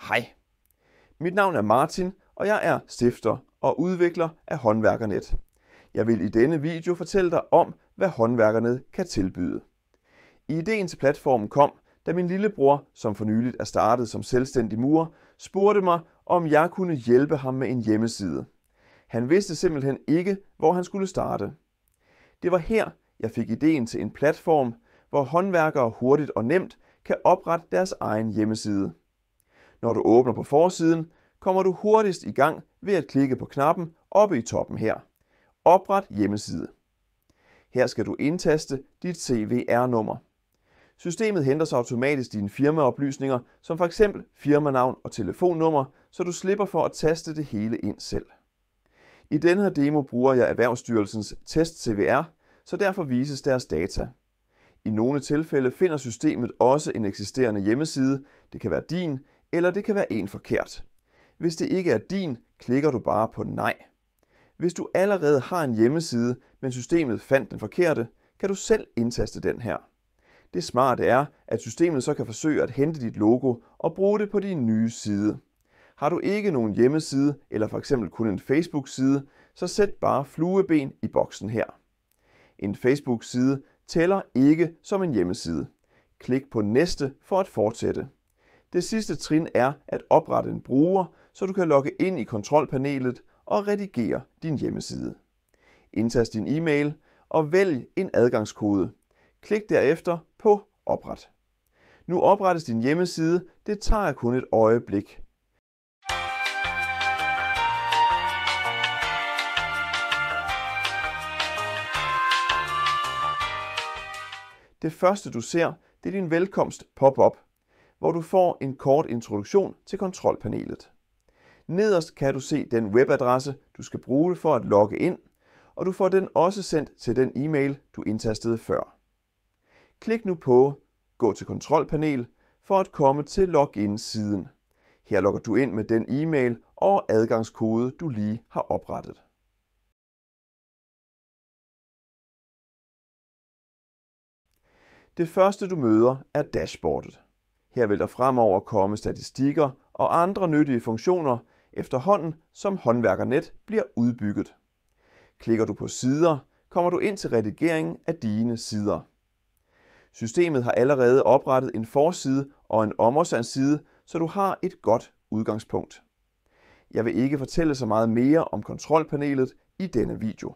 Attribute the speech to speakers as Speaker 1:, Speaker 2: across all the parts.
Speaker 1: Hej, mit navn er Martin, og jeg er stifter og udvikler af Håndværkernet. Jeg vil i denne video fortælle dig om, hvad Håndværkernet kan tilbyde. Ideen til platformen kom, da min lillebror, som for nyligt er startet som selvstændig murer, spurgte mig, om jeg kunne hjælpe ham med en hjemmeside. Han vidste simpelthen ikke, hvor han skulle starte. Det var her, jeg fik ideen til en platform, hvor håndværkere hurtigt og nemt kan oprette deres egen hjemmeside. Når du åbner på forsiden, kommer du hurtigst i gang ved at klikke på knappen oppe i toppen her. Opret hjemmeside. Her skal du indtaste dit CVR-nummer. Systemet henter sig automatisk dine firmaoplysninger, som f.eks. firmanavn og telefonnummer, så du slipper for at taste det hele ind selv. I denne her demo bruger jeg Erhvervsstyrelsens Test CVR, så derfor vises deres data. I nogle tilfælde finder systemet også en eksisterende hjemmeside. Det kan være din, eller det kan være en forkert. Hvis det ikke er din, klikker du bare på nej. Hvis du allerede har en hjemmeside, men systemet fandt den forkerte, kan du selv indtaste den her. Det smarte er, at systemet så kan forsøge at hente dit logo og bruge det på din nye side. Har du ikke nogen hjemmeside, eller for eksempel kun en Facebook-side, så sæt bare flueben i boksen her. En Facebook-side tæller ikke som en hjemmeside. Klik på næste for at fortsætte. Det sidste trin er at oprette en bruger, så du kan logge ind i kontrolpanelet og redigere din hjemmeside. Indtast din e-mail og vælg en adgangskode. Klik derefter på Opret. Nu oprettes din hjemmeside. Det tager kun et øjeblik. Det første du ser, det er din velkomst pop-up, hvor du får en kort introduktion til kontrolpanelet. Nederst kan du se den webadresse, du skal bruge for at logge ind, og du får den også sendt til den e-mail, du indtastede før. Klik nu på Gå til kontrolpanel for at komme til login-siden. Her logger du ind med den e-mail og adgangskode, du lige har oprettet. Det første du møder er dashboardet. Her vil der fremover komme statistikker og andre nyttige funktioner efterhånden, som Håndværkernet bliver udbygget. Klikker du på sider, kommer du ind til redigeringen af dine sider. Systemet har allerede oprettet en forside og en områdsanside, så du har et godt udgangspunkt. Jeg vil ikke fortælle så meget mere om kontrolpanelet i denne video.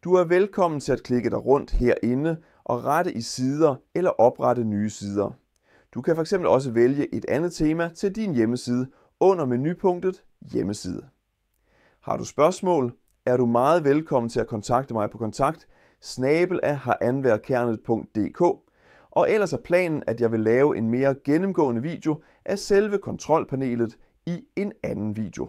Speaker 1: Du er velkommen til at klikke dig rundt herinde og rette i sider eller oprette nye sider. Du kan fx også vælge et andet tema til din hjemmeside under menupunktet Hjemmeside. Har du spørgsmål, er du meget velkommen til at kontakte mig på kontakt@haranværkernet.dk, og ellers er planen, at jeg vil lave en mere gennemgående video af selve kontrolpanelet i en anden video.